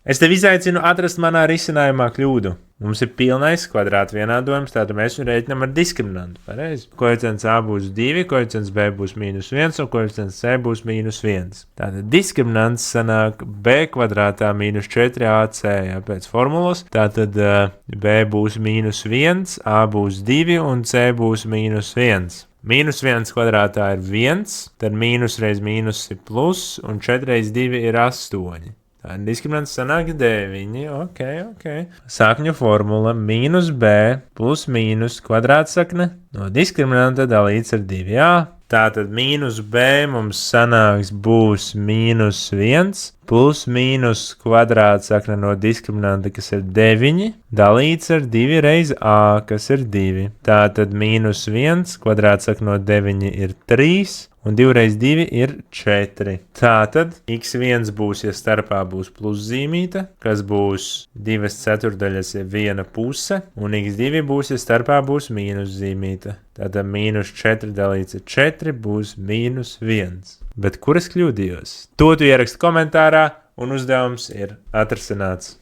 Es tev izaicinu atrast manā risinājumā kļūdu. Mums ir pilnais kvadrāta vienādojums, tātad mēs viņu rēķinām ar diskriminantu. Pareizi. Koeficients A būs 2, koeficients B būs -1 un koeficients C būs -1. Tātad diskriminants sanāk B kvadrātā - 4AC, jā, pēc formulas. Tātad B būs -1, A būs 2 un C būs -1. -1 kvadrātā ir 1, tad mīnus reiz mīnus ir plus, un 4 reiz 2 ir 8. Tā diskriminants sanāk 9. Ok. Sakņu formula -b plus mīnus kvadrātsakne no diskriminanta dalīts ar 2a. Tātad -b mums sanāks būs -1 plus mīnus kvadrātsakne no diskriminanta, kas ir 9, dalīts ar 2 reiz a, kas ir 2. Tātad -1 kvadrātsakne no 9 ir 3. Un 2 reiz 2 ir 4. Tātad x1 būs, ja starpā būs pluszīmīte, kas būs 2/4 ir 1 puse, un x2 būs, ja starpā būs mīnuszīmīte. Tātad -4 dalīts ar 4 būs -1. Bet kur es kļūdījos? To tu ieraksti komentārā, un uzdevums ir atrasināts.